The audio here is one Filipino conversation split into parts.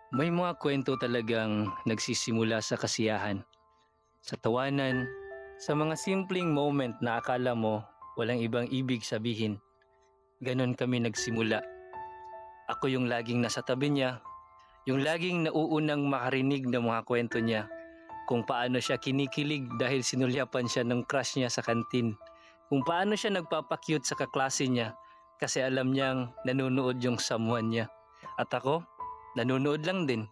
May mga kwento talagang nagsisimula sa kasiyahan, sa tawanan, sa mga simpleng moment na akala mo walang ibang ibig sabihin. Ganon kami nagsimula. Ako yung laging nasa tabi niya, yung laging nauunang makarinig ng mga kwento niya, kung paano siya kinikilig dahil sinulyapan siya ng crush niya sa kantin, kung paano siya nagpapakyut sa kaklase niya kasi alam niyang nanonood yung someone niya. At ako, nanonood lang din.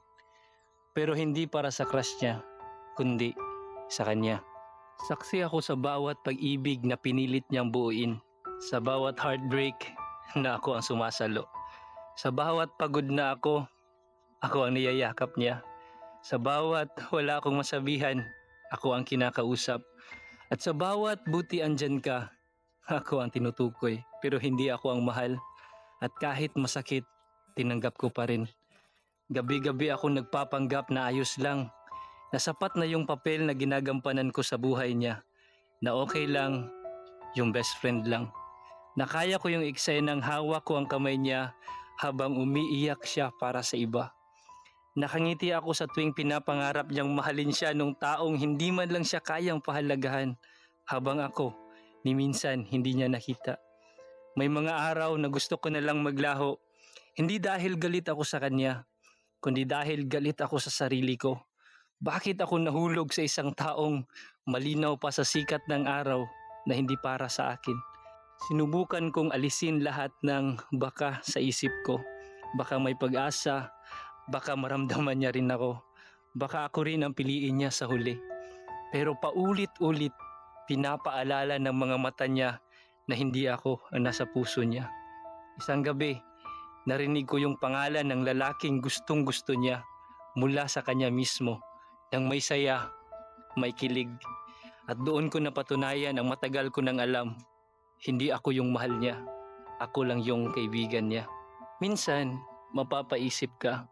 Pero hindi para sa crush niya, kundi sa kanya. Saksi ako sa bawat pag-ibig na pinilit niyang buuin, sa bawat heartbreak na ako ang sumasalo, sa bawat pagod na ako ang niyayakap niya, sa bawat wala akong masabihan, ako ang kinakausap, at sa bawat buti andyan ka, ako ang tinutukoy, pero hindi ako ang mahal, at kahit masakit, tinanggap ko pa rin. Gabi-gabi ako nagpapanggap na ayos lang, na sapat na yung papel na ginagampanan ko sa buhay niya, na okay lang, yung best friend lang. Na kaya ko yung eksenang hawak ko ang kamay niya habang umiiyak siya para sa iba. Nakangiti ako sa tuwing pinapangarap niyang mahalin siya nung taong hindi man lang siya kayang pahalagahan, habang ako, ni minsan hindi niya nakita. May mga araw na gusto ko na lang maglaho, hindi dahil galit ako sa kanya, kundi dahil galit ako sa sarili ko. Bakit ako nahulog sa isang taong malinaw pa sa sikat ng araw na hindi para sa akin? Sinubukan kong alisin lahat ng baka sa isip ko. Baka may pag-asa, baka maramdaman niya rin ako. Baka ako rin ang piliin niya sa huli. Pero paulit-ulit, pinapaalala ng mga mata niya na hindi ako ang nasa puso niya. Isang gabi, narinig ko yung pangalan ng lalaking gustong-gusto niya mula sa kanya mismo. Nang may saya, may kilig. At doon ko napatunayan ang matagal ko nang alam. Hindi ako yung mahal niya. Ako lang yung kaibigan niya. Minsan, mapapaisip ka,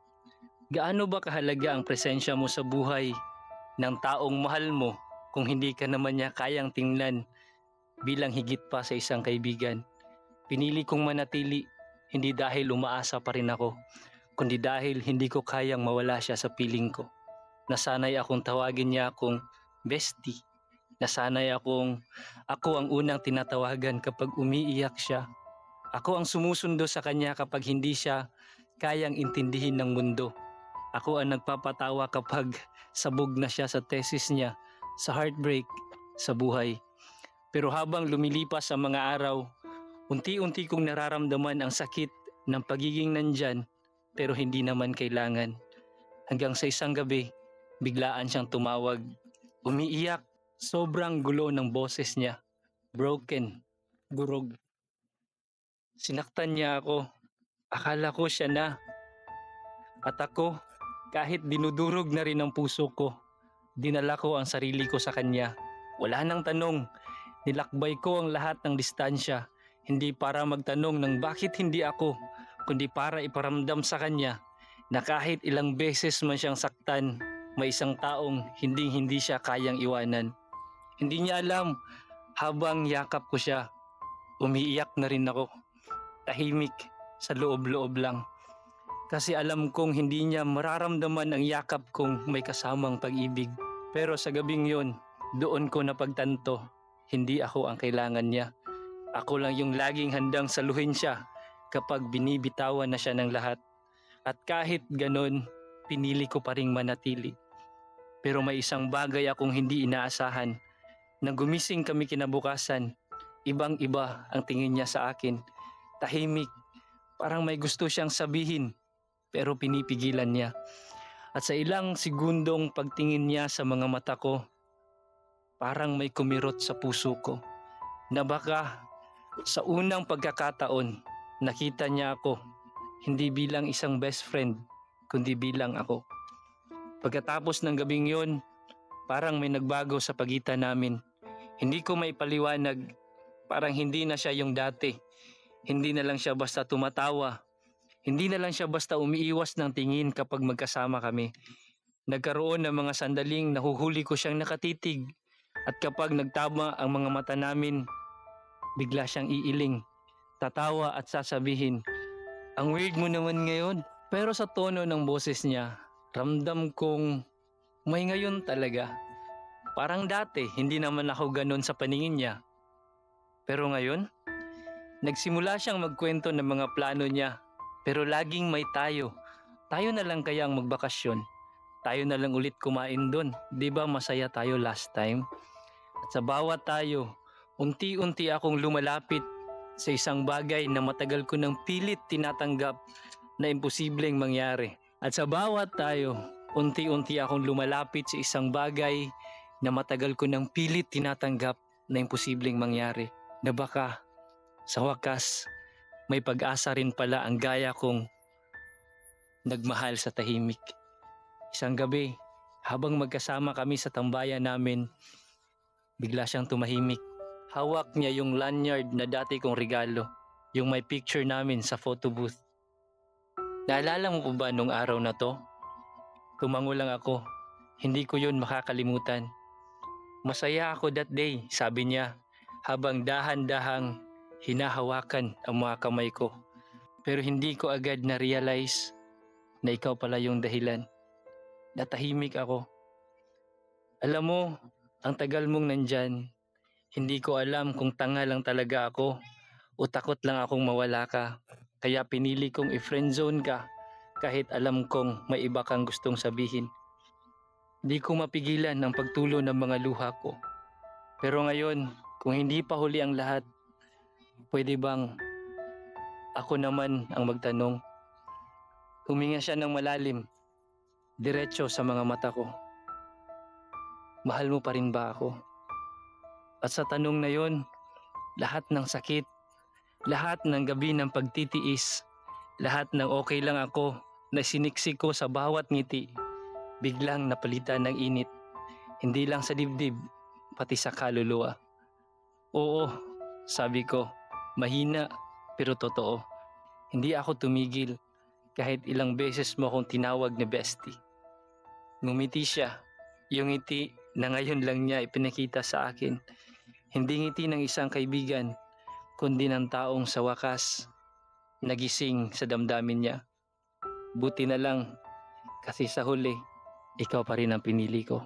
gaano ba kahalaga ang presensya mo sa buhay ng taong mahal mo kung hindi ka naman niya kayang tingnan bilang higit pa sa isang kaibigan? Pinili kong manatili, hindi dahil umaasa pa rin ako, kundi dahil hindi ko kayang mawala siya sa piling ko. Nasanay akong tawagin niya akong bestie. Nasanay ako ang unang tinatawagan kapag umiiyak siya. Ako ang sumusundo sa kanya kapag hindi siya kayang intindihin ng mundo. Ako ang nagpapatawa kapag sabog na siya sa thesis niya, sa heartbreak, sa buhay. Pero habang lumilipas ang mga araw, unti-unti kong nararamdaman ang sakit ng pagiging nandyan pero hindi naman kailangan. Hanggang sa isang gabi, biglaan siyang tumawag. Umiiyak, sobrang gulo ng boses niya. Broken, gurog. Sinaktan niya ako. Akala ko siya na. At ako, kahit dinudurog na rin ang puso ko, dinala ko ang sarili ko sa kanya. Wala nang tanong. Nilakbay ko ang lahat ng distansya. Hindi para magtanong ng bakit hindi ako, kundi para iparamdam sa kanya na kahit ilang beses man siyang saktan, may isang taong hindi siya kayang iwanan. Hindi niya alam, habang yakap ko siya, umiiyak na rin ako. Tahimik, sa loob-loob lang. Kasi alam kong hindi niya mararamdaman ang yakap kong may kasamang pag-ibig. Pero sa gabing yon, doon ko napagtanto, hindi ako ang kailangan niya. Ako lang yung laging handang saluhin siya kapag binibitawan na siya ng lahat. At kahit ganon, pinili ko pa ring manatili. Pero may isang bagay akong hindi inaasahan. Nang gumising kami kinabukasan, ibang-iba ang tingin niya sa akin. Tahimik, parang may gusto siyang sabihin, pero pinipigilan niya. At sa ilang segundong pagtingin niya sa mga mata ko, parang may kumirot sa puso ko. Na baka sa unang pagkakataon, nakita niya ako, hindi bilang isang best friend, kundi bilang ako. Pagkatapos ng gabing yon, parang may nagbago sa pagitan namin. Hindi ko maipaliwanag, parang hindi na siya yung dati. Hindi na lang siya basta tumatawa. Hindi na lang siya basta umiiwas ng tingin kapag magkasama kami. Nagkaroon ng mga sandaling nahuhuli ko siyang nakatitig. At kapag nagtama ang mga mata namin, bigla siyang iiling, tatawa at sasabihin, "Ang weird mo naman ngayon, Pero sa tono ng boses niya, ramdam kong may ngayon talaga. Parang dati, hindi naman ako ganun sa paningin niya. Pero ngayon, nagsimula siyang magkwento ng mga plano niya. Pero laging may tayo. Tayo na lang kaya ang magbakasyon. Tayo na lang ulit kumain doon. Di ba masaya tayo last time? At sa bawat tayo, unti-unti akong lumalapit sa isang bagay na matagal ko nang pilit tinatanggap na imposibleng mangyari. At sa bawat tayo, unti-unti akong lumalapit sa isang bagay na matagal ko nang pilit tinatanggap na imposibleng mangyari. Na baka, sa wakas, may pag-asa rin pala ang gaya kong nagmahal sa tahimik. Isang gabi, habang magkasama kami sa tambayan namin, bigla siyang tumahimik. Hawak niya yung lanyard na dati kong regalo, yung may picture namin sa photo booth. Naalala mo ba nung araw na to? Tumango lang ako. Hindi ko yun makakalimutan. Masaya ako that day, sabi niya, habang dahan-dahang hinahawakan ang mga kamay ko. Pero hindi ko agad na-realize na ikaw pala yung dahilan. Natahimik ako. Alam mo, ang tagal mong nandyan, hindi ko alam kung tanga lang talaga ako o takot lang akong mawala ka. Kaya pinili kong i-friendzone ka kahit alam kong may iba kang gustong sabihin. Di ko mapigilan ang pagtulo ng mga luha ko. Pero ngayon, kung hindi pa huli ang lahat, pwede bang ako naman ang magtanong? Huminga siya ng malalim, diretso sa mga mata ko. Mahal mo pa rin ba ako? At sa tanong na yon, lahat ng sakit, lahat ng gabi ng pagtitiis, lahat ng okay lang ako na siniksik ko sa bawat ngiti, biglang napalitan ng init. Hindi lang sa dibdib, pati sa kaluluwa. Oo, sabi ko, mahina pero totoo. Hindi ako tumigil kahit ilang beses mo akong tinawag na bestie. Ngumiti siya, yung ngiti na ngayon lang niya ipinakita sa akin. Hindi ngiti ng isang kaibigan, kundi ng taong sa wakas nagising sa damdamin niya. Buti na lang kasi sa huli, ikaw pa rin ang pinili ko.